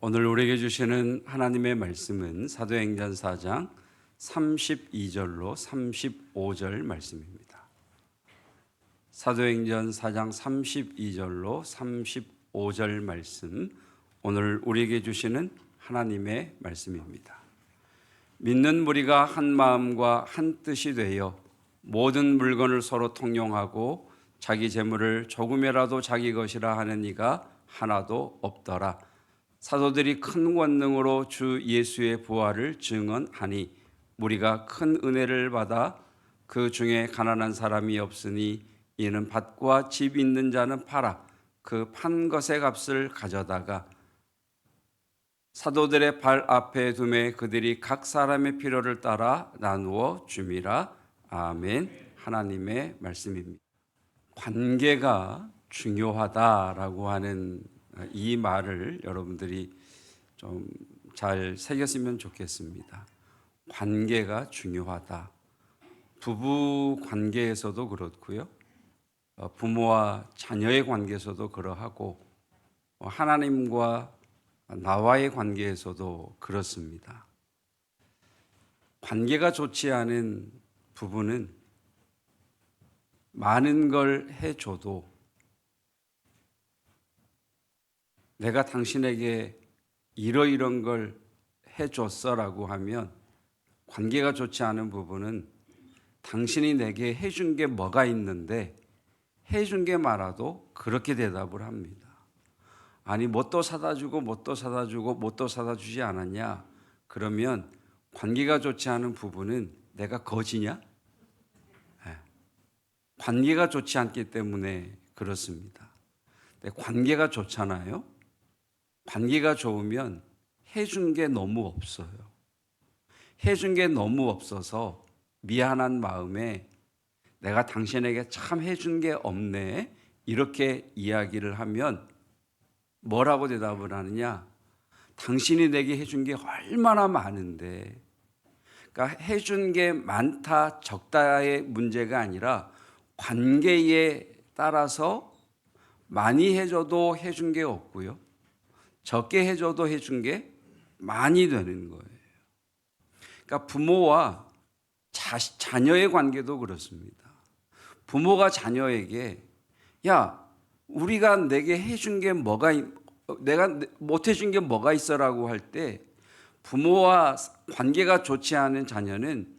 오늘 우리에게 주시는 하나님의 말씀은 사도행전 4장 32절로 35절 말씀입니다. 사도행전 4장 32절로 35절 말씀, 오늘 우리에게 주시는 하나님의 말씀입니다. 믿는 무리가 한 마음과 한 뜻이 되어 모든 물건을 서로 통용하고 자기 재물을 조금이라도 자기 것이라 하는 이가 하나도 없더라. 사도들이 큰 권능으로 주 예수의 부활을 증언하니 무리가 큰 은혜를 받아 그 중에 가난한 사람이 없으니 이는 밭과 집 있는 자는 팔아 그 판 것의 값을 가져다가 사도들의 발 앞에 두매 그들이 각 사람의 필요를 따라 나누어 줌이라. 아멘. 하나님의 말씀입니다. 관계가 중요하다라고 하는 이 말을 여러분들이 좀 잘 새겼으면 좋겠습니다. 관계가 중요하다. 부부 관계에서도 그렇고요. 부모와 자녀의 관계에서도 그러하고 하나님과 나와의 관계에서도 그렇습니다. 관계가 좋지 않은 부부는 많은 걸 해줘도 내가 당신에게 이러이런 걸 해줬어라고 하면 관계가 좋지 않은 부부는 당신이 내게 해준 게 뭐가 있는데 해준 게 많아도 그렇게 대답을 합니다. 아니 뭣도 사다 주고 뭣도 사다 주고 뭣도 사다 주지 않았냐? 그러면 관계가 좋지 않은 부부는 내가 거지냐? 관계가 좋지 않기 때문에 그렇습니다. 근데 관계가 좋잖아요. 관계가 좋으면 해준 게 너무 없어요. 해준 게 너무 없어서 미안한 마음에 내가 당신에게 참 해준 게 없네 이렇게 이야기를 하면 뭐라고 대답을 하느냐? 당신이 내게 해준 게 얼마나 많은데, 그러니까 해준 게 많다 적다의 문제가 아니라 관계에 따라서 많이 해줘도 해준 게 없고요, 적게 해줘도 해준 게 많이 되는 거예요. 그러니까 부모와 자녀의 관계도 그렇습니다. 부모가 자녀에게 야, 우리가 내게 해준 게 뭐가, 내가 못 해준 게 뭐가 있어라고 할 때 부모와 관계가 좋지 않은 자녀는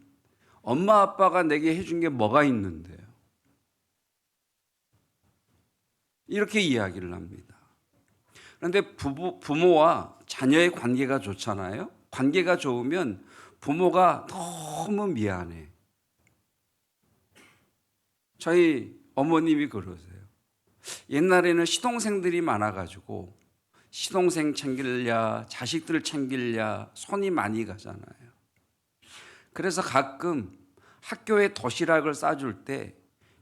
엄마 아빠가 내게 해준 게 뭐가 있는데요, 이렇게 이야기를 합니다. 그런데 부모와 자녀의 관계가 좋잖아요. 관계가 좋으면 부모가 너무 미안해. 저희 어머님이 그러세요. 옛날에는 시동생들이 많아가지고 시동생 챙기랴 자식들 챙기랴 손이 많이 가잖아요. 그래서 가끔 학교에 도시락을 싸줄 때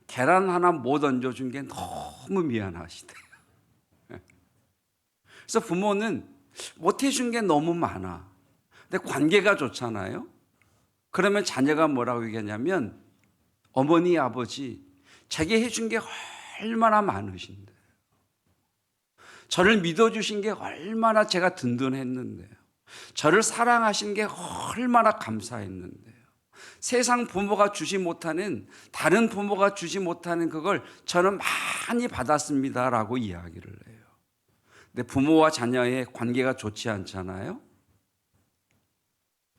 계란 하나 못 얹어준 게 너무 미안하시대요. 그래서 부모는 못 해준 게 너무 많아. 근데 관계가 좋잖아요. 그러면 자녀가 뭐라고 얘기하냐면 어머니 아버지 제게 해준 게 얼마나 많으신데, 저를 믿어주신 게 얼마나 제가 든든했는데요, 저를 사랑하신 게 얼마나 감사했는데요, 세상 부모가 주지 못하는, 다른 부모가 주지 못하는 그걸 저는 많이 받았습니다라고 이야기를 해요. 근데 부모와 자녀의 관계가 좋지 않잖아요.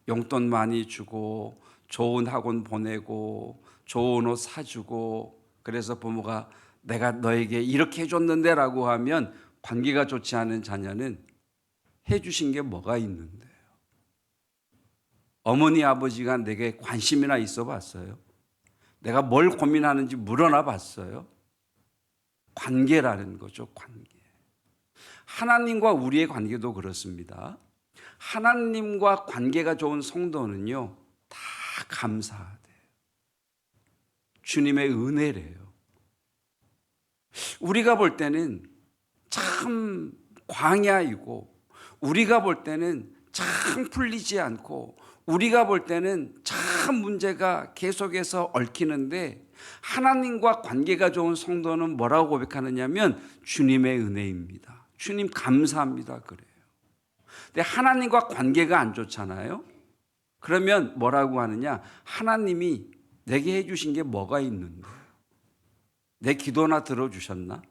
용돈 많이 주고 좋은 학원 보내고 좋은 옷 사주고, 그래서 부모가 내가 너에게 이렇게 해줬는데 라고 하면 관계가 좋지 않은 자녀는 해주신 게 뭐가 있는데요. 어머니 아버지가 내게 관심이나 있어 봤어요? 내가 뭘 고민하는지 물어나 봤어요? 관계라는 거죠. 관계. 하나님과 우리의 관계도 그렇습니다. 하나님과 관계가 좋은 성도는요, 다 감사하대요. 주님의 은혜래요. 우리가 볼 때는 참 광야이고, 우리가 볼 때는 참 풀리지 않고, 우리가 볼 때는 참 문제가 계속해서 얽히는데, 하나님과 관계가 좋은 성도는 뭐라고 고백하느냐면 주님의 은혜입니다. 주님 감사합니다 그래요. 근데 하나님과 관계가 안 좋잖아요. 그러면 뭐라고 하느냐? 하나님이 내게 해주신 게 뭐가 있는데? 내 기도나 들어주셨나?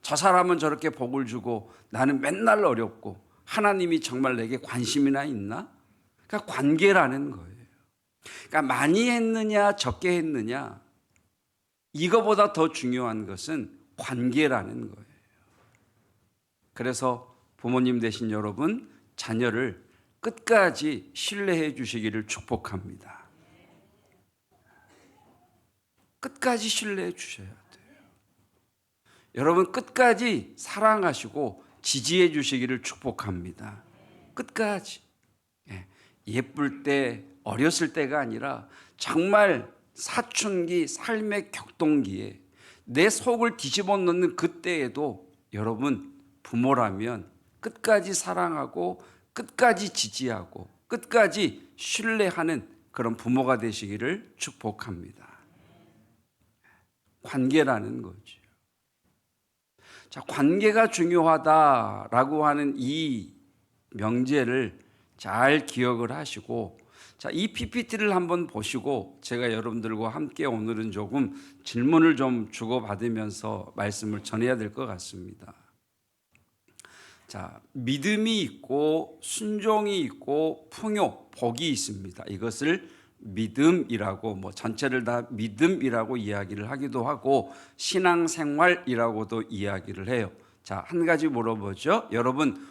저 사람은 저렇게 복을 주고 나는 맨날 어렵고 하나님이 정말 내게 관심이나 있나? 그러니까 관계라는 거예요. 그러니까 많이 했느냐 적게 했느냐 이거보다 더 중요한 것은 관계라는 거예요. 그래서 부모님 되신 여러분 자녀를 끝까지 신뢰해 주시기를 축복합니다. 끝까지 신뢰해 주셔야 돼요. 여러분 끝까지 사랑하시고 지지해 주시기를 축복합니다. 끝까지. 예쁠 때 어렸을 때가 아니라 정말 사춘기 삶의 격동기에 내 속을 뒤집어 놓는 그때에도 여러분 부모라면 끝까지 사랑하고 끝까지 지지하고 끝까지 신뢰하는 그런 부모가 되시기를 축복합니다. 관계라는 거죠. 자, 관계가 중요하다라고 하는 이 명제를 잘 기억을 하시고, 자, 이 PPT를 한번 보시고 제가 여러분들과 함께 오늘은 조금 질문을 좀 주고받으면서 말씀을 전해야 될 것 같습니다. 자, 믿음이 있고 순종이 있고 풍요, 복이 있습니다. 이것을 믿음이라고 전체를 다 믿음이라고 이야기를 하기도 하고 신앙생활이라고도 이야기를 해요. 자, 한 가지 물어보죠. 여러분,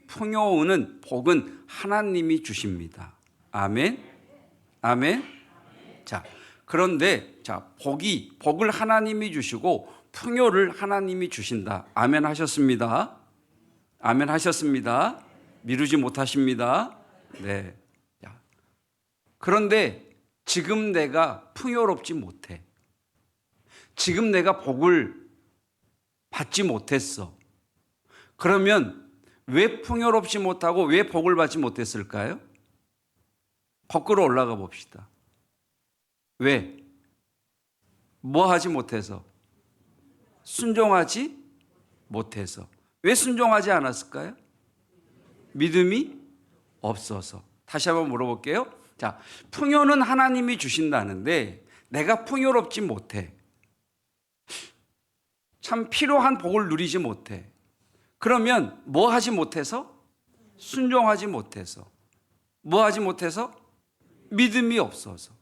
풍요는 복은 하나님이 주십니다. 아멘. 아멘. 자, 그런데 복을 하나님이 주시고 풍요를 하나님이 주신다. 아멘 하셨습니다. 아멘 하셨습니다. 미루지 못하십니다. 네. 그런데 지금 내가 풍요롭지 못해. 지금 내가 복을 받지 못했어. 그러면 왜 풍요롭지 못하고 왜 복을 받지 못했을까요? 거꾸로 올라가 봅시다. 왜? 뭐 하지 못해서? 순종하지 못해서. 왜 순종하지 않았을까요? 믿음이 없어서. 다시 한번 물어볼게요. 자, 풍요는 하나님이 주신다는데 내가 풍요롭지 못해. 참 필요한 복을 누리지 못해. 그러면 뭐 하지 못해서? 순종하지 못해서. 뭐 하지 못해서? 믿음이 없어서.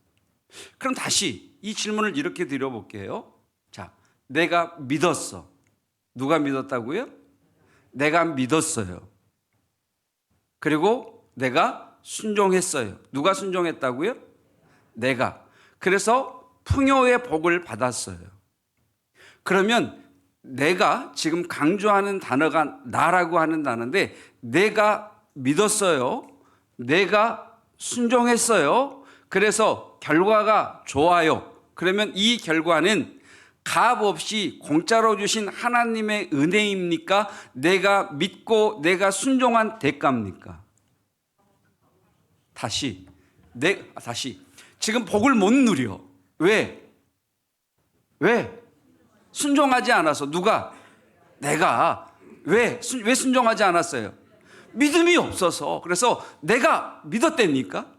그럼 다시 이 질문을 이렇게 드려볼게요. 자, 내가 믿었어. 누가 믿었다고요? 내가 믿었어요. 그리고 내가 순종했어요. 누가 순종했다고요? 내가. 그래서 풍요의 복을 받았어요. 그러면 내가 지금 강조하는 단어가 나라고 하는 단어인데 내가 믿었어요. 내가 순종했어요. 그래서 결과가 좋아요. 그러면 이 결과는 값 없이 공짜로 주신 하나님의 은혜입니까? 내가 믿고 내가 순종한 대가입니까? 다시. 지금 복을 못 누려. 왜? 순종하지 않아서. 누가? 내가. 왜 순종하지 않았어요? 믿음이 없어서. 그래서 내가 믿었다니까?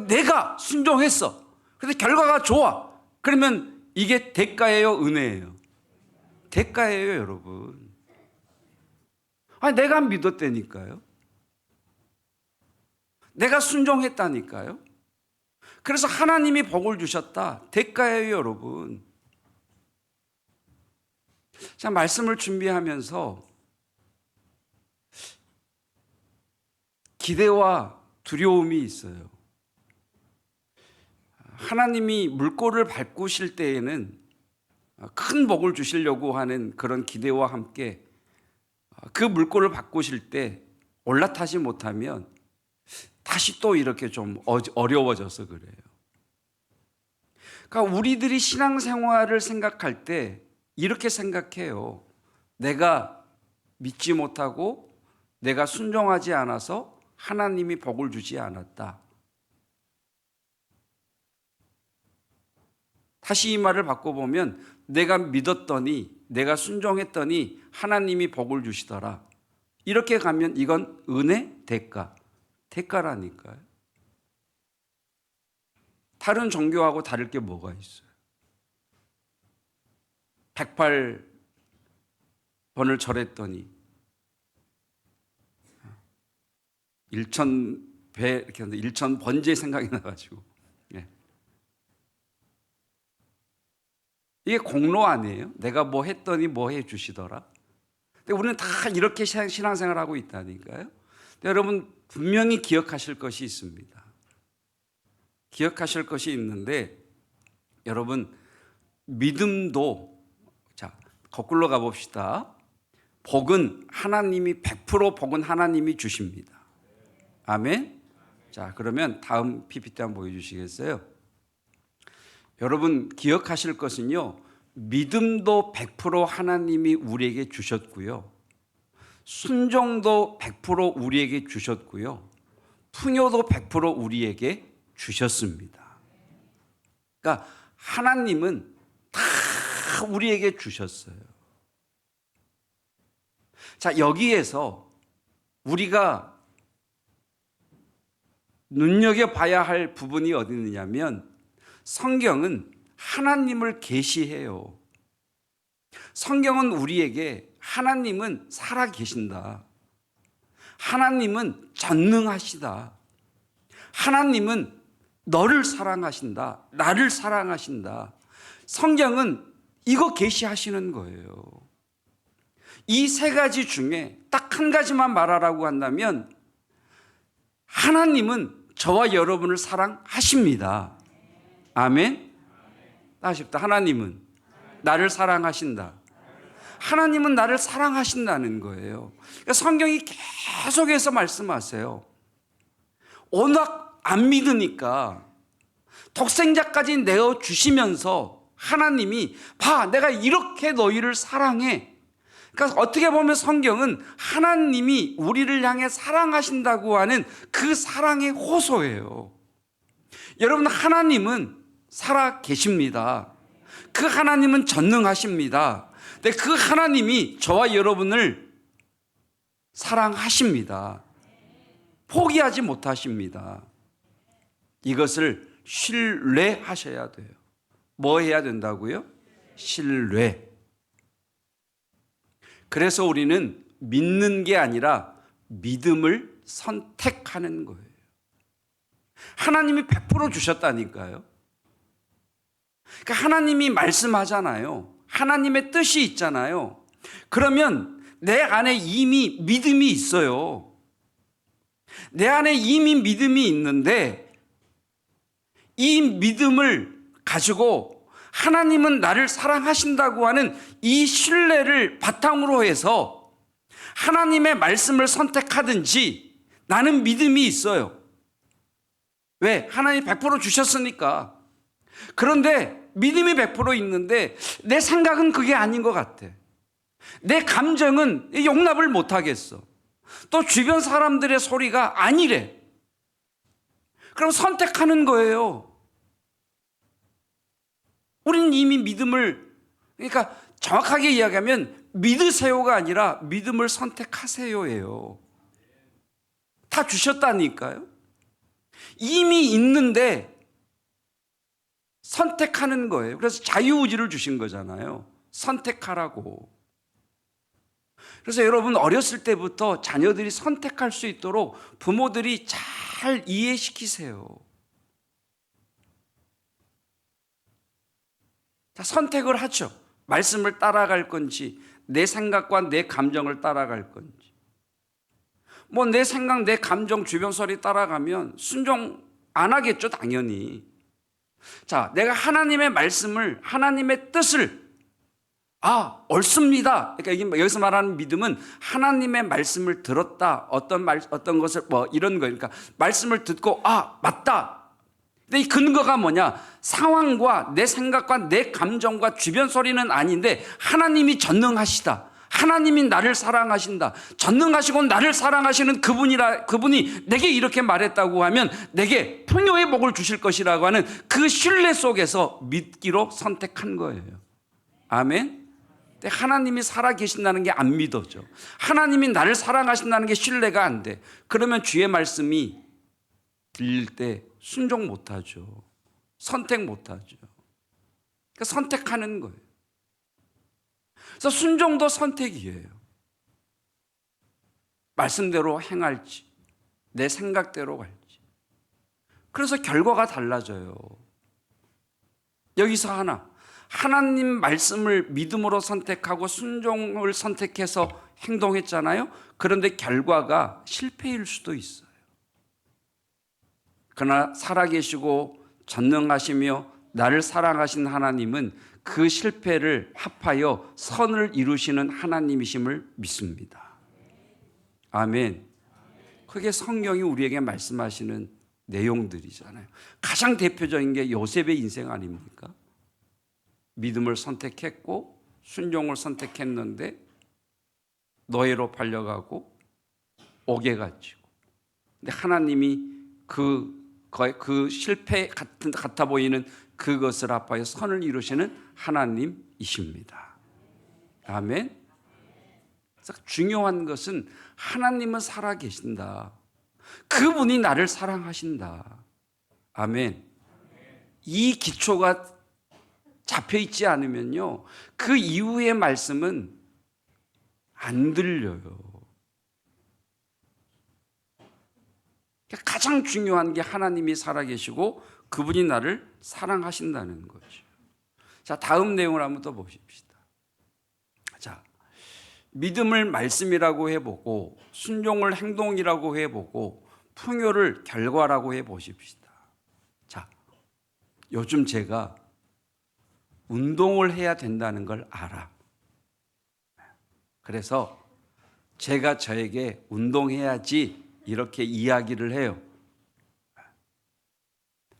내가 순종했어. 근데 결과가 좋아. 그러면 이게 대가예요, 은혜예요? 대가예요, 여러분. 아니, 내가 믿었다니까요. 내가 순종했다니까요. 그래서 하나님이 복을 주셨다. 대가예요, 여러분. 자, 말씀을 준비하면서 기대와 두려움이 있어요. 하나님이 물꼬를 밟으실 때에는 큰 복을 주시려고 하는 그런 기대와 함께 그 물꼬를 바꾸실 때 올라타지 못하면 다시 또 이렇게 좀 어려워져서 그래요. 그러니까 우리들이 신앙생활을 생각할 때 이렇게 생각해요. 내가 믿지 못하고 내가 순종하지 않아서 하나님이 복을 주지 않았다. 다시 이 말을 바꿔보면 내가 믿었더니 내가 순종했더니 하나님이 복을 주시더라. 이렇게 가면 이건 은혜, 대가, 대가라니까요. 다른 종교하고 다를 게 뭐가 있어요? 108번을 절했더니 1000배 이렇게 하는데 1000번째 생각이 나가지고, 예. 이게 공로 아니에요? 내가 뭐 했더니 뭐 해주시더라. 근데 우리는 다 이렇게 신앙생활하고 있다니까요. 여러분 분명히 기억하실 것이 있습니다. 기억하실 것이 있는데, 여러분 믿음도, 자 거꾸로 가봅시다. 복은 하나님이 100% 복은 하나님이 주십니다. 아멘. 자 그러면 다음 PPT 한번 보여주시겠어요? 여러분 기억하실 것은요, 믿음도 100% 하나님이 우리에게 주셨고요, 순종도 100% 우리에게 주셨고요, 풍요도 100% 우리에게 주셨습니다. 그러니까 하나님은 다 우리에게 주셨어요. 자 여기에서 우리가 눈여겨봐야 할 부분이 어디 있느냐면, 성경은 하나님을 계시해요. 성경은 우리에게 하나님은 살아 계신다, 하나님은 전능하시다, 하나님은 너를 사랑하신다, 나를 사랑하신다, 성경은 이거 계시하시는 거예요. 이 세 가지 중에 딱 한 가지만 말하라고 한다면, 하나님은 저와 여러분을 사랑하십니다. 아멘. 다시 또 하나님은 나를 사랑하신다. 하나님은 나를 사랑하신다는 거예요. 그러니까 성경이 계속해서 말씀하세요. 워낙 안 믿으니까 독생자까지 내어주시면서 하나님이 봐, 내가 이렇게 너희를 사랑해. 그러니까 어떻게 보면 성경은 하나님이 우리를 향해 사랑하신다고 하는 그 사랑의 호소예요. 여러분 하나님은 살아 계십니다. 그 하나님은 전능하십니다. 근데 그 하나님이 저와 여러분을 사랑하십니다. 포기하지 못하십니다. 이것을 신뢰하셔야 돼요. 뭐 해야 된다고요? 신뢰. 그래서 우리는 믿는 게 아니라 믿음을 선택하는 거예요. 하나님이 100% 주셨다니까요. 그러니까 하나님이 말씀하잖아요. 하나님의 뜻이 있잖아요. 그러면 내 안에 이미 믿음이 있어요. 내 안에 이미 믿음이 있는데, 이 믿음을 가지고 하나님은 나를 사랑하신다고 하는 이 신뢰를 바탕으로 해서 하나님의 말씀을 선택하든지, 나는 믿음이 있어요. 왜? 하나님이 100% 주셨으니까. 그런데 믿음이 100% 있는데 내 생각은 그게 아닌 것 같아. 내 감정은 용납을 못하겠어. 또 주변 사람들의 소리가 아니래. 그럼 선택하는 거예요. 우리는 이미 믿음을, 그러니까 정확하게 이야기하면 믿으세요가 아니라 믿음을 선택하세요예요. 다 주셨다니까요. 이미 있는데 선택하는 거예요. 그래서 자유의지를 주신 거잖아요. 선택하라고. 그래서 여러분 어렸을 때부터 자녀들이 선택할 수 있도록 부모들이 잘 이해시키세요. 자, 선택을 하죠. 말씀을 따라갈 건지, 내 생각과 내 감정을 따라갈 건지. 뭐 내 생각, 내 감정, 주변 소리 따라가면 순종 안 하겠죠, 당연히. 자, 내가 하나님의 말씀을, 하나님의 뜻을, 옳습니다. 그러니까 여기서 말하는 믿음은 하나님의 말씀을 들었다. 어떤 것을 이런 거예요. 그러니까 말씀을 듣고 맞다. 근데 이 근거가 뭐냐? 상황과 내 생각과 내 감정과 주변 소리는 아닌데 하나님이 전능하시다. 하나님이 나를 사랑하신다. 전능하시고 나를 사랑하시는 그분이 내게 이렇게 말했다고 하면 내게 풍요의 복을 주실 것이라고 하는 그 신뢰 속에서 믿기로 선택한 거예요. 아멘. 근데 하나님이 살아계신다는 게 안 믿어져. 하나님이 나를 사랑하신다는 게 신뢰가 안 돼. 그러면 주의 말씀이 들릴 때 순종 못하죠. 선택 못하죠. 그러니까 선택하는 거예요. 그래서 순종도 선택이에요. 말씀대로 행할지, 내 생각대로 갈지. 그래서 결과가 달라져요. 여기서 하나님 말씀을 믿음으로 선택하고 순종을 선택해서 행동했잖아요. 그런데 결과가 실패일 수도 있어요. 그러나 살아계시고 전능하시며 나를 사랑하신 하나님은 그 실패를 합하여 선을 이루시는 하나님이심을 믿습니다. 아멘. 그게 성경이 우리에게 말씀하시는 내용들이잖아요. 가장 대표적인 게 요셉의 인생 아닙니까? 믿음을 선택했고 순종을 선택했는데 노예로 팔려가고 옥에 갇히고, 근데 하나님이 그 실패 같아 보이는 그것을 합하여 선을 이루시는 하나님이십니다. 아멘. 그래서 중요한 것은 하나님은 살아계신다. 그분이 나를 사랑하신다. 아멘. 이 기초가 잡혀 있지 않으면요, 그 이후의 말씀은 안 들려요. 가장 중요한 게 하나님이 살아계시고 그분이 나를 사랑하신다는 거죠. 자, 다음 내용을 한번 더 보십시다. 자, 믿음을 말씀이라고 해보고 순종을 행동이라고 해보고 풍요를 결과라고 해보십시다. 자, 요즘 제가 운동을 해야 된다는 걸 알아. 그래서 제가 저에게 운동해야지 이렇게 이야기를 해요.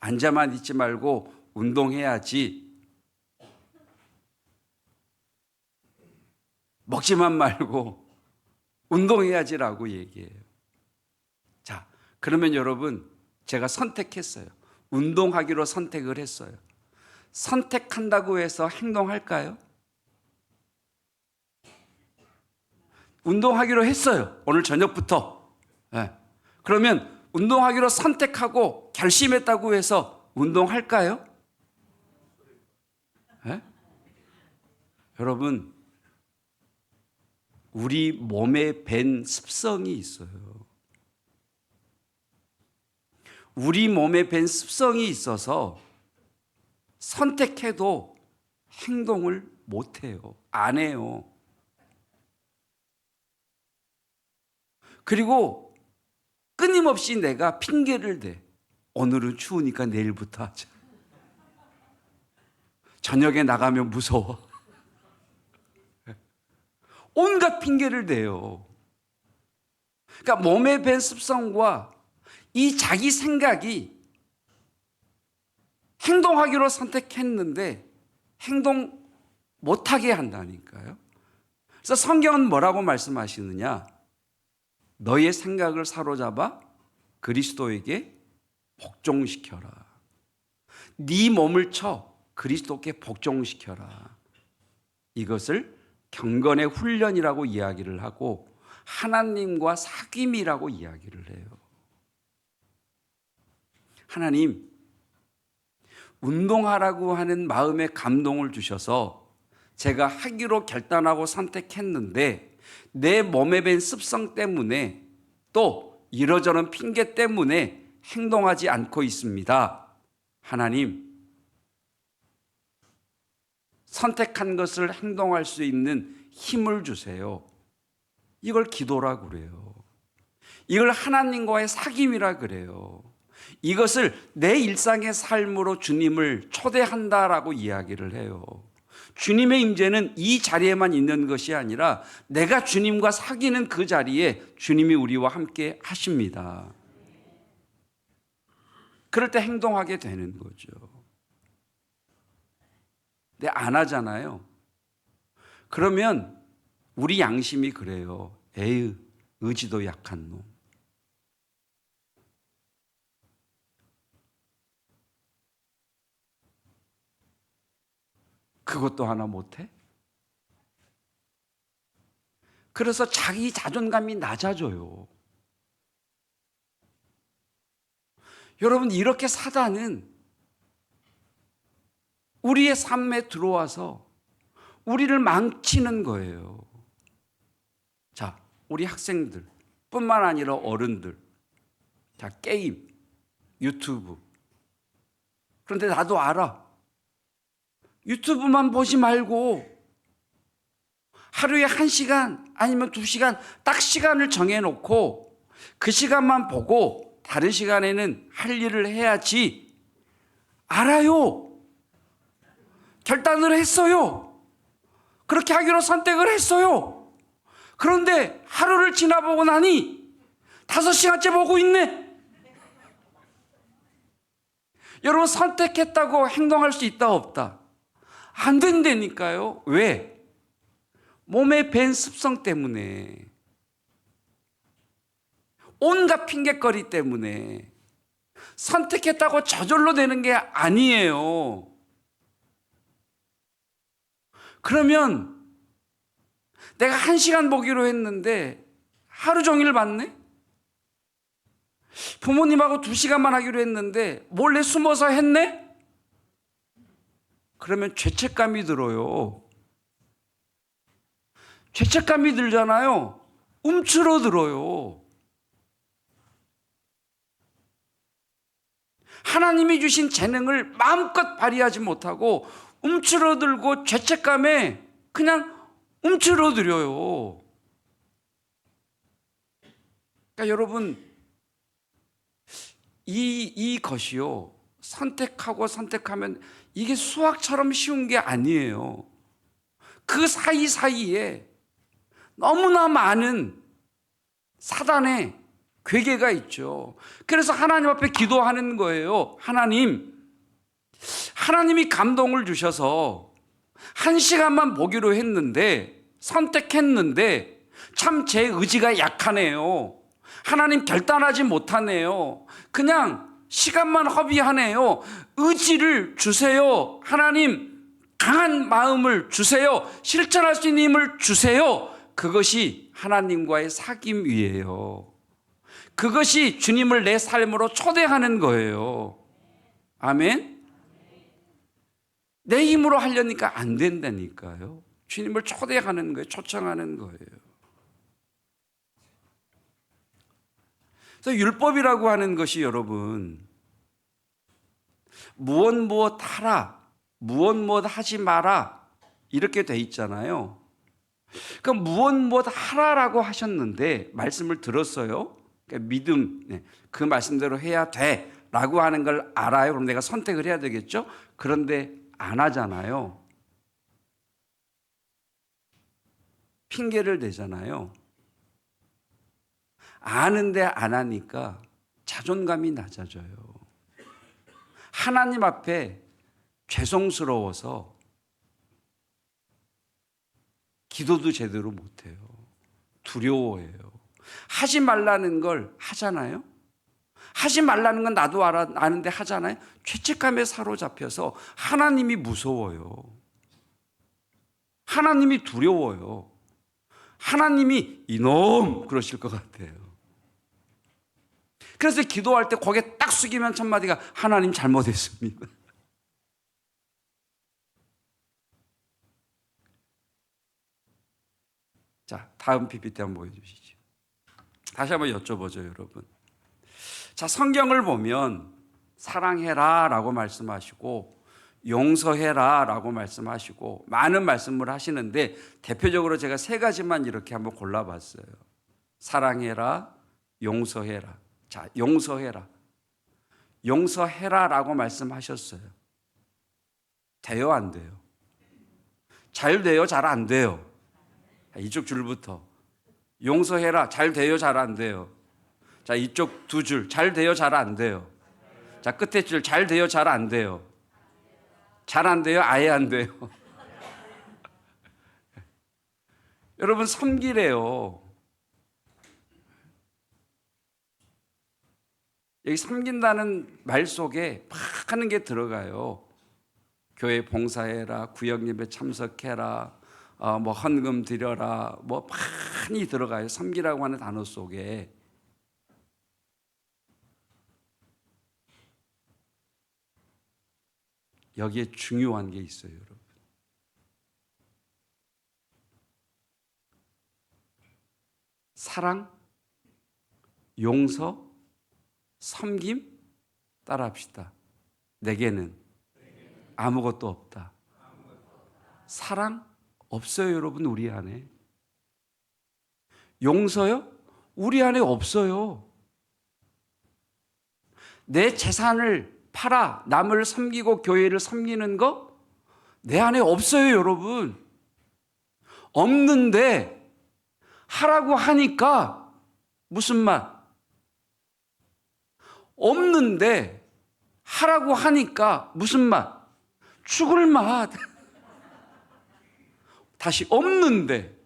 앉아만 있지 말고 운동해야지, 먹지만 말고 운동해야지라고 얘기해요. 자, 그러면 여러분, 제가 선택했어요. 운동하기로 선택을 했어요. 선택한다고 해서 행동할까요? 운동하기로 했어요. 오늘 저녁부터. 네. 그러면 운동하기로 선택하고 결심했다고 해서 운동할까요? 네? 여러분, 우리 몸에 밴 습성이 있어요. 우리 몸에 밴 습성이 있어서 선택해도 행동을 못해요. 안 해요. 그리고 끊임없이 내가 핑계를 대. 오늘은 추우니까 내일부터 하자. 저녁에 나가면 무서워. 온갖 핑계를 대요. 그러니까 몸에 밴 습성과 이 자기 생각이 행동하기로 선택했는데 행동 못하게 한다니까요. 그래서 성경은 뭐라고 말씀하시느냐? 너의 생각을 사로잡아 그리스도에게 복종시켜라. 네 몸을 쳐 그리스도께 복종시켜라. 이것을 경건의 훈련이라고 이야기를 하고 하나님과 사귐이라고 이야기를 해요. 하나님, 운동하라고 하는 마음에 감동을 주셔서 제가 하기로 결단하고 선택했는데 내 몸에 밴 습성 때문에 또 이러저런 핑계 때문에 행동하지 않고 있습니다. 하나님, 선택한 것을 행동할 수 있는 힘을 주세요. 이걸 기도라고 그래요. 이걸 하나님과의 사귐이라 그래요. 이것을 내 일상의 삶으로 주님을 초대한다라고 이야기를 해요. 주님의 임재는 이 자리에만 있는 것이 아니라 내가 주님과 사귀는 그 자리에 주님이 우리와 함께 하십니다. 그럴 때 행동하게 되는 거죠. 근데 안 하잖아요. 그러면 우리 양심이 그래요. 에휴, 의지도 약한 놈. 그것도 하나 못해? 그래서 자기 자존감이 낮아져요. 여러분, 이렇게 사단은 우리의 삶에 들어와서 우리를 망치는 거예요. 자, 우리 학생들 뿐만 아니라 어른들. 자, 게임, 유튜브. 그런데 나도 알아. 유튜브만 보지 말고 하루에 1시간 아니면 2시간 딱 시간을 정해놓고 그 시간만 보고 다른 시간에는 할 일을 해야지. 알아요. 결단을 했어요. 그렇게 하기로 선택을 했어요. 그런데 하루를 지나보고 나니 5시간째 보고 있네. 여러분, 선택했다고 행동할 수 있다 없다? 안 된다니까요. 왜? 몸에 밴 습성 때문에, 온갖 핑곗거리 때문에. 선택했다고 저절로 되는 게 아니에요. 그러면 내가 1시간 보기로 했는데 하루 종일 봤네? 부모님하고 2시간만 하기로 했는데 몰래 숨어서 했네? 그러면 죄책감이 들어요. 죄책감이 들잖아요. 움츠러 들어요. 하나님이 주신 재능을 마음껏 발휘하지 못하고 움츠러들고 죄책감에 그냥 움츠러들어요. 그러니까 여러분, 이것이요, 선택하고 선택하면 이게 수학처럼 쉬운 게 아니에요. 그 사이사이에 너무나 많은 사단의 괴계가 있죠. 그래서 하나님 앞에 기도하는 거예요. 하나님이 감동을 주셔서 1시간만 보기로 했는데, 선택했는데 참 제 의지가 약하네요. 하나님, 결단하지 못하네요. 그냥 시간만 허비하네요. 의지를 주세요. 하나님, 강한 마음을 주세요. 실천할 수 있는 힘을 주세요. 그것이 하나님과의 사귐이에요. 그것이 주님을 내 삶으로 초대하는 거예요. 아멘? 내 힘으로 하려니까 안 된다니까요. 주님을 초대하는 거예요. 초청하는 거예요. 그래서 율법이라고 하는 것이 여러분, 무엇 하라, 무엇 하지 마라, 이렇게 돼 있잖아요. 그럼 무엇 하라라고 하셨는데 말씀을 들었어요. 그러니까 믿음, 그 말씀대로 해야 돼라고 하는 걸 알아요. 그럼 내가 선택을 해야 되겠죠. 그런데 안 하잖아요. 핑계를 대잖아요. 아는데 안 하니까 자존감이 낮아져요. 하나님 앞에 죄송스러워서 기도도 제대로 못해요. 두려워해요. 하지 말라는 걸 하잖아요. 하지 말라는 건 나도 아는데 하잖아요. 죄책감에 사로잡혀서 하나님이 무서워요. 하나님이 두려워요. 하나님이 이놈 그러실 것 같아요. 그래서 기도할 때 고개 딱 숙이면 첫 마디가 하나님 잘못했습니다. 자, 다음 PPT 한번 보여주시죠. 다시 한번 여쭤보죠, 여러분. 자, 성경을 보면 사랑해라 라고 말씀하시고 용서해라 라고 말씀하시고 많은 말씀을 하시는데 대표적으로 제가 3가지만 이렇게 한번 골라봤어요. 사랑해라, 용서해라. 자, 용서해라. 용서해라 라고 말씀하셨어요. 돼요, 안 돼요? 잘 돼요, 잘 안 돼요? 이쪽 줄부터. 용서해라. 잘 돼요, 잘 안 돼요? 자, 이쪽 2줄. 잘 돼요, 잘 안 돼요? 자, 끝에 줄. 잘 돼요, 잘 안 돼요? 잘 안 돼요, 아예 안 돼요? 여러분, 섬기래요. 여기 섬긴다는 말 속에 막 하는 게 들어가요. 교회 봉사해라, 구역 예배 참석해라, 뭐 헌금 드려라, 뭐 많이 들어가요. 섬기라고 하는 단어 속에. 여기에 중요한 게 있어요, 여러분. 사랑, 용서, 섬김 따라합시다. 내게는 아무것도 없다. 사랑 없어요, 여러분. 우리 안에. 용서요? 우리 안에 없어요. 내 재산을 팔아 남을 섬기고 교회를 섬기는 거 내 안에 없어요, 여러분. 없는데 하라고 하니까 무슨 맛? 없는데 하라고 하니까 무슨 맛? 죽을 맛. 다시, 없는데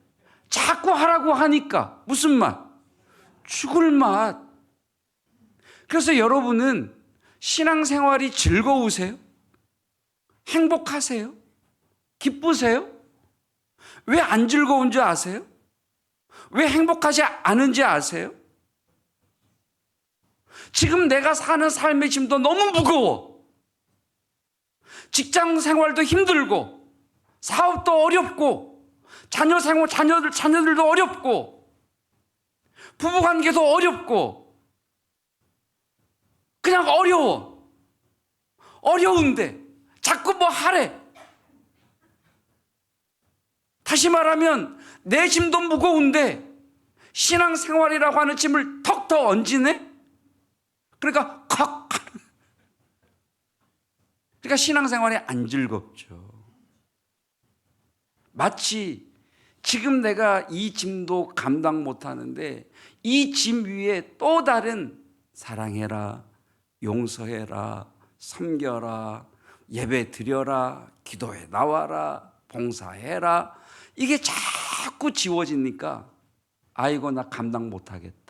자꾸 하라고 하니까 무슨 맛? 죽을 맛. 그래서 여러분은 신앙생활이 즐거우세요? 행복하세요? 기쁘세요? 왜 안 즐거운 줄 아세요? 왜 행복하지 않은지 아세요? 지금 내가 사는 삶의 짐도 너무 무거워. 직장 생활도 힘들고, 사업도 어렵고, 자녀들도 어렵고, 부부관계도 어렵고, 그냥 어려워. 어려운데 자꾸 뭐 하래. 다시 말하면 내 짐도 무거운데 신앙생활이라고 하는 짐을 턱턱 얹이네. 그러니까 그러니까 신앙생활이 안 즐겁죠. 마치 지금 내가 이 짐도 감당 못하는데 이 짐 위에 또 다른 사랑해라, 용서해라, 섬겨라, 예배 드려라, 기도에 나와라, 봉사해라, 이게 자꾸 지워지니까 아이고 나 감당 못하겠다.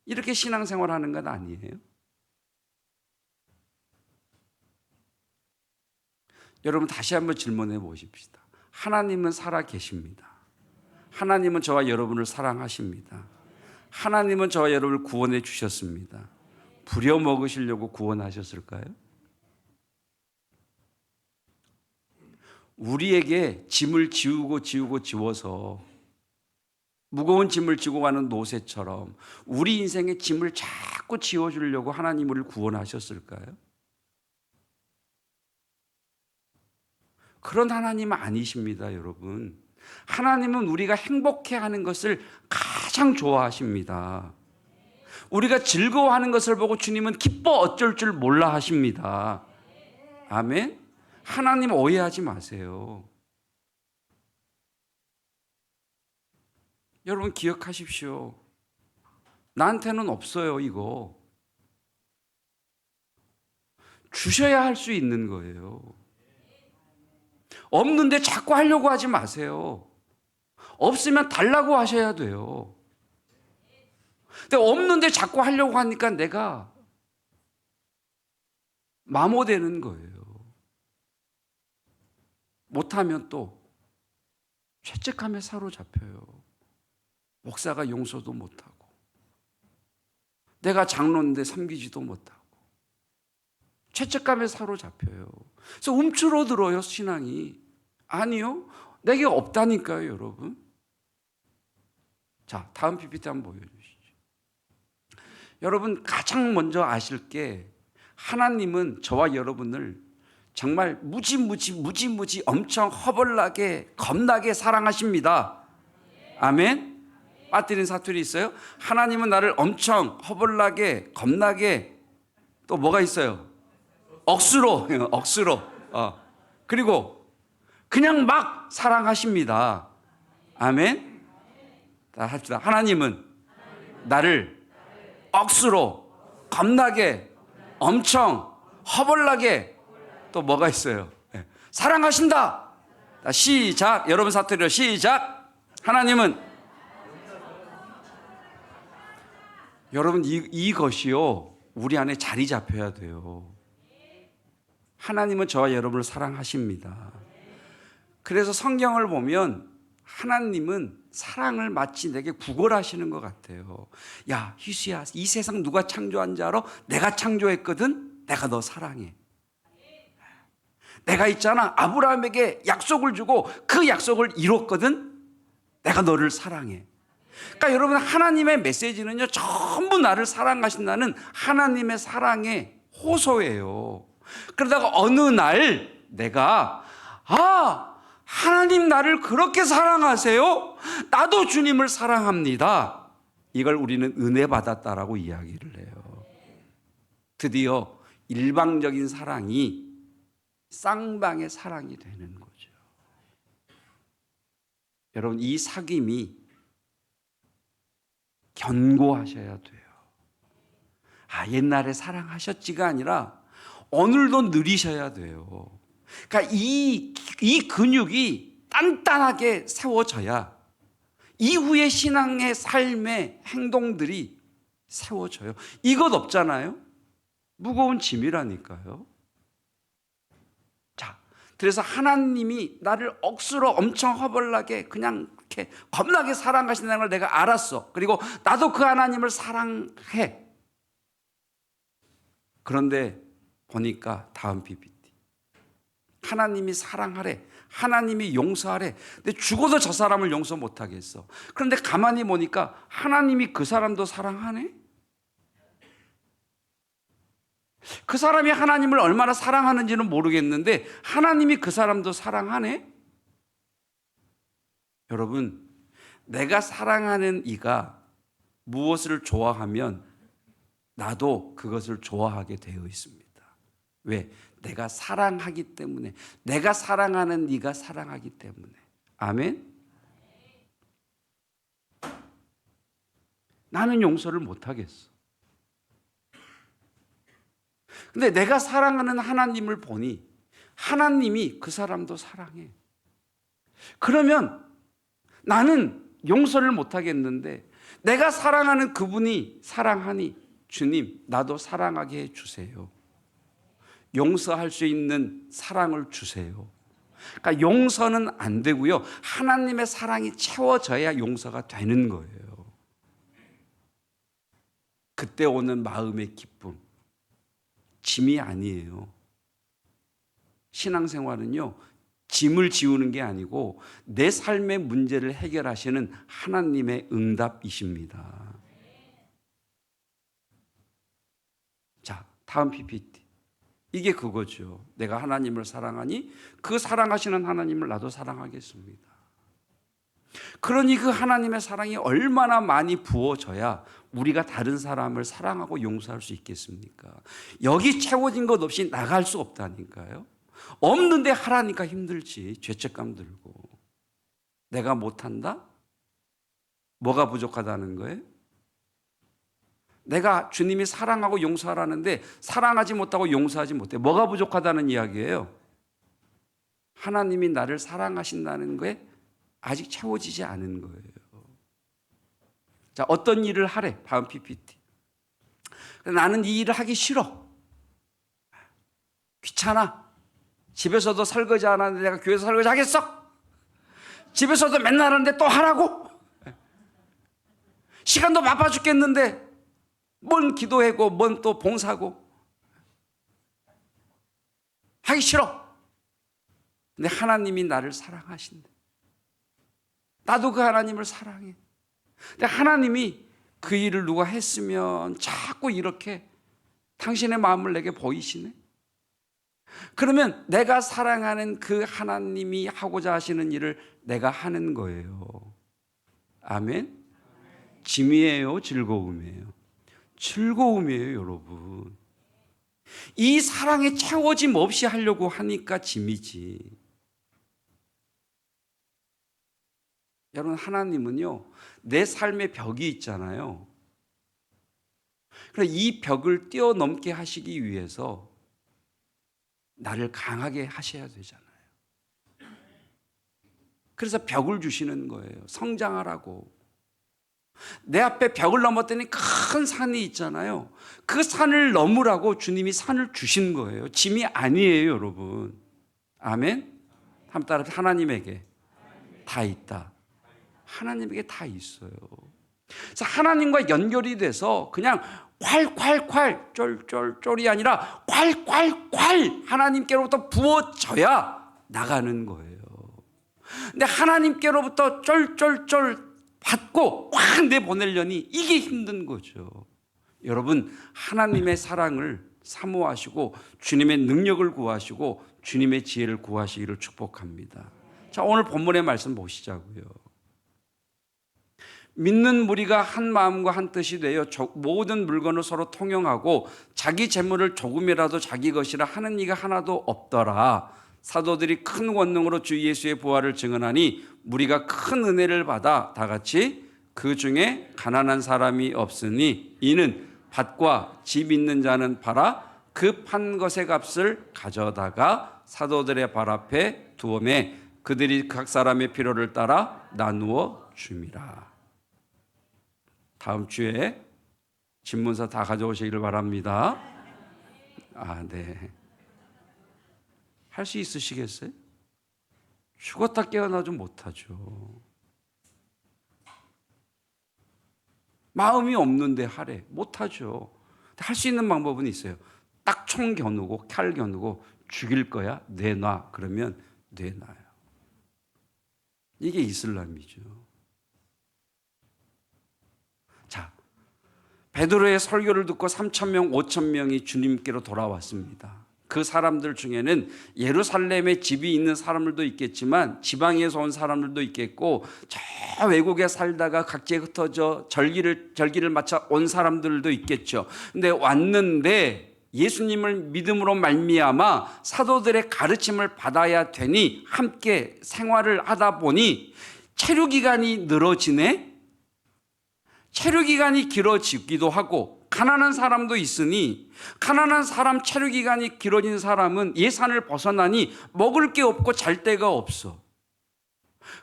이렇게 신앙생활 하는 건 아니에요. 여러분 다시 한번 질문해 보십시다. 하나님은 살아 계십니다. 하나님은 저와 여러분을 사랑하십니다. 하나님은 저와 여러분을 구원해 주셨습니다. 부려먹으시려고 구원하셨을까요? 우리에게 짐을 지워서 무거운 짐을 지고 가는 노새처럼 우리 인생의 짐을 자꾸 지워주려고 하나님 우리를 구원하셨을까요? 그런 하나님은 아니십니다, 여러분. 하나님은 우리가 행복해하는 것을 가장 좋아하십니다. 우리가 즐거워하는 것을 보고 주님은 기뻐 어쩔 줄 몰라 하십니다. 아멘. 하나님 오해하지 마세요. 여러분 기억하십시오. 나한테는 없어요, 이거. 주셔야 할 수 있는 거예요. 없는데 자꾸 하려고 하지 마세요. 없으면 달라고 하셔야 돼요. 근데 없는데 자꾸 하려고 하니까 내가 마모되는 거예요. 못하면 또 죄책감에 사로잡혀요. 목사가 용서도 못하고, 내가 장로인데 섬기지도 못하고, 죄책감에 사로잡혀요. 그래서 움츠러들어요, 신앙이. 아니요, 내게 없다니까요, 여러분. 자, 다음 PPT 한번 보여주시죠. 여러분 가장 먼저 아실 게, 하나님은 저와 여러분을 정말 무지 엄청 허벌나게 겁나게 사랑하십니다. 아멘. 빠뜨린 사투리 있어요? 하나님은 나를 엄청 허벌나게 겁나게, 또 뭐가 있어요? 억수로. 그리고 그냥 막 사랑하십니다. 아멘. 자, 합시다. 하나님은 나를 억수로, 겁나게, 엄청, 허벌나게, 또 뭐가 있어요? 네. 사랑하신다. 자, 시작. 여러분 사투리로 시작. 하나님은, 여러분 이것이요 우리 안에 자리 잡혀야 돼요. 하나님은 저와 여러분을 사랑하십니다. 그래서 성경을 보면 하나님은 사랑을 마치 내게 구걸하시는 것 같아요. 야, 희수야, 이 세상 누가 창조한 줄 알아? 내가 창조했거든. 내가 너 사랑해. 내가 있잖아, 아브라함에게 약속을 주고 그 약속을 이뤘거든. 내가 너를 사랑해. 그러니까 여러분, 하나님의 메시지는요, 전부 나를 사랑하신다는 하나님의 사랑의 호소예요. 그러다가 어느 날 내가 하나님 나를 그렇게 사랑하세요? 나도 주님을 사랑합니다. 이걸 우리는 은혜 받았다라고 이야기를 해요. 드디어 일방적인 사랑이 쌍방의 사랑이 되는 거죠. 여러분, 이 사귐이 견고하셔야 돼요. 옛날에 사랑하셨지가 아니라 오늘도 누리셔야 돼요. 그러니까 이 근육이 단단하게 세워져야 이후의 신앙의 삶의 행동들이 세워져요. 이것 없잖아요. 무거운 짐이라니까요. 자, 그래서 하나님이 나를 억수로 엄청 허벌나게 그냥 이렇게 겁나게 사랑하신다는 걸 내가 알았어. 그리고 나도 그 하나님을 사랑해. 그런데 보니까 다음 PPT. 하나님이 사랑하래. 하나님이 용서하래. 근데 죽어도 저 사람을 용서 못하겠어. 그런데 가만히 보니까 하나님이 그 사람도 사랑하네? 그 사람이 하나님을 얼마나 사랑하는지는 모르겠는데 하나님이 그 사람도 사랑하네? 여러분, 내가 사랑하는 이가 무엇을 좋아하면 나도 그것을 좋아하게 되어 있습니다. 왜? 내가 사랑하기 때문에. 내가 사랑하는 네가 사랑하기 때문에. 아멘? 나는 용서를 못하겠어. 근데 내가 사랑하는 하나님을 보니 하나님이 그 사람도 사랑해. 그러면 나는 용서를 못하겠는데 내가 사랑하는 그분이 사랑하니 주님, 나도 사랑하게 해주세요. 용서할 수 있는 사랑을 주세요. 그러니까 용서는 안 되고요. 하나님의 사랑이 채워져야 용서가 되는 거예요. 그때 오는 마음의 기쁨, 짐이 아니에요. 신앙생활은요, 짐을 지우는 게 아니고 내 삶의 문제를 해결하시는 하나님의 응답이십니다. 자, 다음 PPT. 이게 그거죠. 내가 하나님을 사랑하니 그 사랑하시는 하나님을 나도 사랑하겠습니다. 그러니 그 하나님의 사랑이 얼마나 많이 부어져야 우리가 다른 사람을 사랑하고 용서할 수 있겠습니까? 여기 채워진 것 없이 나갈 수 없다니까요. 없는데 하라니까 힘들지. 죄책감 들고. 내가 못한다? 뭐가 부족하다는 거예요? 내가 주님이 사랑하고 용서하라는데 사랑하지 못하고 용서하지 못해. 뭐가 부족하다는 이야기예요? 하나님이 나를 사랑하신다는 거에 아직 채워지지 않은 거예요. 자, 어떤 일을 하래? 다음 PPT. 나는 이 일을 하기 싫어. 귀찮아. 집에서도 설거지 안 하는데 내가 교회에서 설거지 하겠어? 집에서도 맨날 하는데 또 하라고? 시간도 바빠 죽겠는데 뭔 기도하고 뭔 또 봉사고 하기 싫어. 근데 하나님이 나를 사랑하신대. 나도 그 하나님을 사랑해. 근데 하나님이 그 일을 누가 했으면 자꾸 이렇게 당신의 마음을 내게 보이시네. 그러면 내가 사랑하는 그 하나님이 하고자 하시는 일을 내가 하는 거예요. 아멘? 짐이에요? 즐거움이에요? 즐거움이에요, 여러분. 이 사랑에 채워짐 없이 하려고 하니까 짐이지. 여러분, 하나님은요, 내 삶의 벽이 있잖아요. 그래서 이 벽을 뛰어넘게 하시기 위해서 나를 강하게 하셔야 되잖아요. 그래서 벽을 주시는 거예요. 성장하라고. 내 앞에 벽을 넘었더니 큰 산이 있잖아요. 그 산을 넘으라고 주님이 산을 주신 거예요. 짐이 아니에요, 여러분. 아멘? 한번 따라 하나님에게 다 있다. 하나님에게 다 있어요. 그래서 하나님과 연결이 돼서 그냥 콸콸콸 쫄쫄쫄이 아니라 콸콸콸 하나님께로부터 부어져야 나가는 거예요. 근데 하나님께로부터 쫄쫄쫄 받고 확 내보내려니 이게 힘든 거죠. 여러분, 하나님의 사랑을 사모하시고 주님의 능력을 구하시고 주님의 지혜를 구하시기를 축복합니다. 자, 오늘 본문의 말씀 보시자고요. 믿는 무리가 한 마음과 한 뜻이 되어 모든 물건을 서로 통용하고 자기 재물을 조금이라도 자기 것이라 하는 이가 하나도 없더라. 사도들이 큰 권능으로 주 예수의 부활을 증언하니 무리가 큰 은혜를 받아 다 같이 그 중에 가난한 사람이 없으니 이는 밭과 집 있는 자는 팔아 그 판 것의 값을 가져다가 사도들의 발 앞에 두오매 그들이 각 사람의 필요를 따라 나누어 줌이라. 다음 주에 집문서 다 가져오시기를 바랍니다. 네. 할 수 있으시겠어요? 죽었다 깨어나지 못하죠. 마음이 없는데 하래. 못하죠. 할 수 있는 방법은 있어요. 딱 총 겨누고 칼 겨누고 죽일 거야? 내놔. 그러면 내놔요. 이게 이슬람이죠. 자, 베드로의 설교를 듣고 3,000명, 5,000명이 주님께로 돌아왔습니다. 그 사람들 중에는 예루살렘에 집이 있는 사람들도 있겠지만 지방에서 온 사람들도 있겠고 저 외국에 살다가 각지에 흩어져 절기를 맞춰 온 사람들도 있겠죠. 근데 왔는데 예수님을 믿음으로 말미암아 사도들의 가르침을 받아야 되니 함께 생활을 하다 보니 체류기간이 늘어지네. 체류기간이 길어지기도 하고 가난한 사람도 있으니 가난한 사람 체류기간이 길어진 사람은 예산을 벗어나니 먹을 게 없고 잘 데가 없어.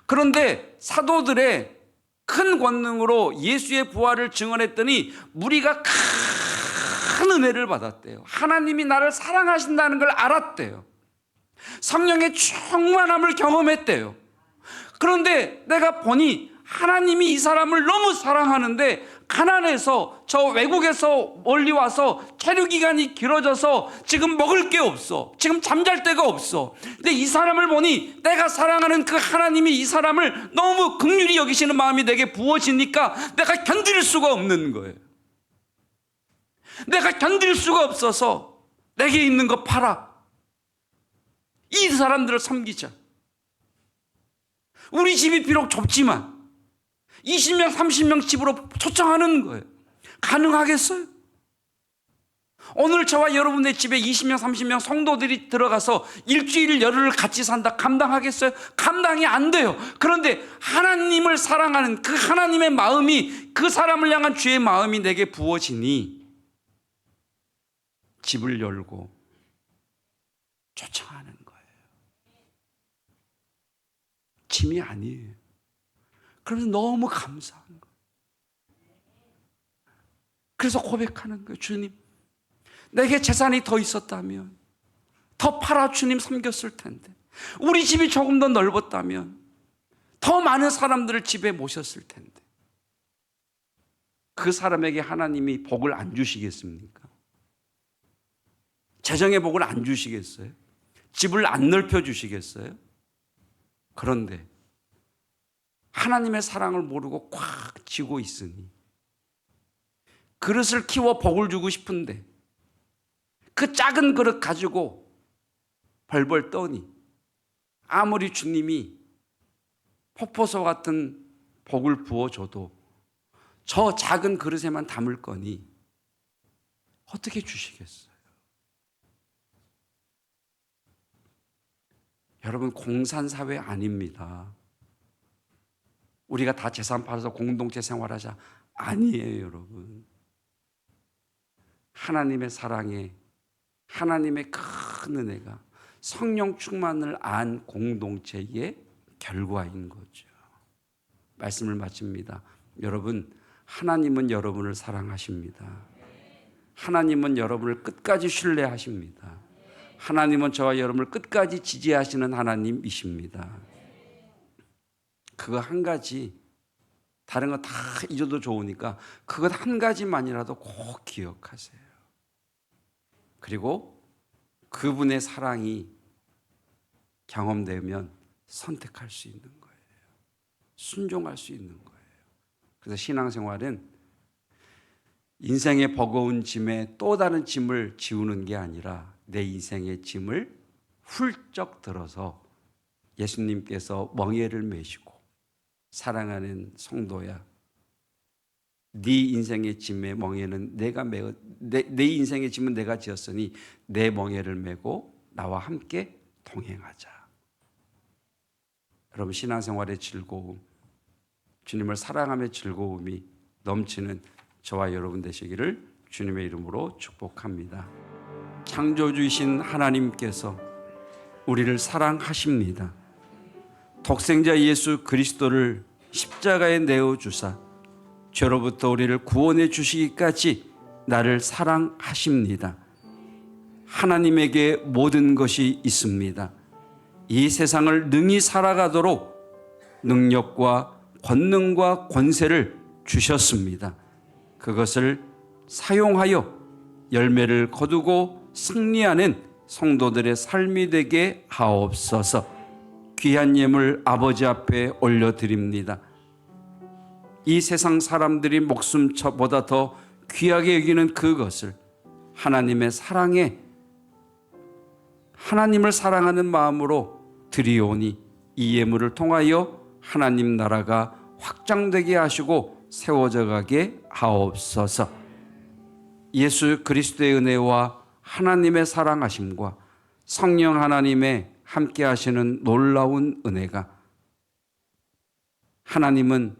그런데 사도들의 큰 권능으로 예수의 부활을 증언했더니 무리가 큰 은혜를 받았대요. 하나님이 나를 사랑하신다는 걸 알았대요. 성령의 충만함을 경험했대요. 그런데 내가 보니 하나님이 이 사람을 너무 사랑하는데 가난해서 저 외국에서 멀리 와서 체류기간이 길어져서 지금 먹을 게 없어. 지금 잠잘 데가 없어. 근데 이 사람을 보니 내가 사랑하는 그 하나님이 이 사람을 너무 긍휼히 여기시는 마음이 내게 부어지니까 내가 견딜 수가 없는 거예요. 내가 견딜 수가 없어서 내게 있는 거 팔아. 이 사람들을 섬기자. 우리 집이 비록 좁지만 20명, 30명 집으로 초청하는 거예요. 가능하겠어요? 오늘 저와 여러분의 집에 20명, 30명 성도들이 들어가서 일주일 열흘을 같이 산다. 감당하겠어요? 감당이 안 돼요. 그런데 하나님을 사랑하는 그 하나님의 마음이 그 사람을 향한 주의 마음이 내게 부어지니 집을 열고 초청하는 거예요. 짐이 아니에요. 그래서 너무 감사한 거예요. 그래서 고백하는 거예요. 주님, 내게 재산이 더 있었다면 더 팔아 주님 섬겼을 텐데, 우리 집이 조금 더 넓었다면 더 많은 사람들을 집에 모셨을 텐데, 그 사람에게 하나님이 복을 안 주시겠습니까? 재정의 복을 안 주시겠어요? 집을 안 넓혀 주시겠어요? 그런데 하나님의 사랑을 모르고 꽉 쥐고 있으니 그릇을 키워 복을 주고 싶은데 그 작은 그릇 가지고 벌벌 떠니 아무리 주님이 폭포수 같은 복을 부어줘도 저 작은 그릇에만 담을 거니 어떻게 주시겠어요? 여러분, 공산사회 아닙니다. 우리가 다 재산 팔아서 공동체 생활하자. 아니에요, 여러분. 하나님의 사랑에 하나님의 큰 은혜가 성령 충만을 안 공동체의 결과인 거죠. 말씀을 마칩니다. 여러분, 하나님은 여러분을 사랑하십니다. 하나님은 여러분을 끝까지 신뢰하십니다. 하나님은 저와 여러분을 끝까지 지지하시는 하나님이십니다. 그거 한 가지, 다른 거 다 잊어도 좋으니까 그것 한 가지만이라도 꼭 기억하세요. 그리고 그분의 사랑이 경험되면 선택할 수 있는 거예요. 순종할 수 있는 거예요. 그래서 신앙생활은 인생의 버거운 짐에 또 다른 짐을 지우는 게 아니라 내 인생의 짐을 훌쩍 들어서 예수님께서 멍에를 메시고 사랑하는 성도야, 네 인생의 짐의 멍에는 내가 메어, 내 인생의 짐은 내가 지었으니 내 멍에를 메고 나와 함께 동행하자. 여러분, 신앙생활의 즐거움, 주님을 사랑함의 즐거움이 넘치는 저와 여러분 되시기를 주님의 이름으로 축복합니다. 창조주이신 하나님께서 우리를 사랑하십니다. 독생자 예수 그리스도를 십자가에 내어주사 죄로부터 우리를 구원해 주시기까지 나를 사랑하십니다. 하나님에게 모든 것이 있습니다. 이 세상을 능히 살아가도록 능력과 권능과 권세를 주셨습니다. 그것을 사용하여 열매를 거두고 승리하는 성도들의 삶이 되게 하옵소서. 귀한 예물 아버지 앞에 올려드립니다. 이 세상 사람들이 목숨보다 더 귀하게 여기는 그것을 하나님의 사랑에, 하나님을 사랑하는 마음으로 드리오니 이 예물을 통하여 하나님 나라가 확장되게 하시고 세워져 가게 하옵소서. 예수 그리스도의 은혜와 하나님의 사랑하심과 성령 하나님의 함께 하시는 놀라운 은혜가, 하나님은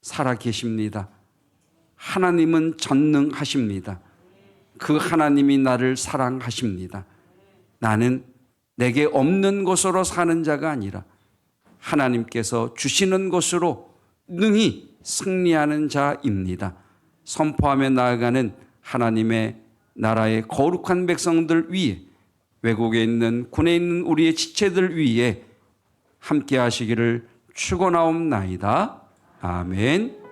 살아 계십니다. 하나님은 전능하십니다. 그 하나님이 나를 사랑하십니다. 나는 내게 없는 것으로 사는 자가 아니라 하나님께서 주시는 것으로 능히 승리하는 자입니다. 선포하며 나아가는 하나님의 나라의 거룩한 백성들 위에, 외국에 있는 군에 있는 우리의 지체들 위에 함께 하시기를 축원하옵나이다. 아멘.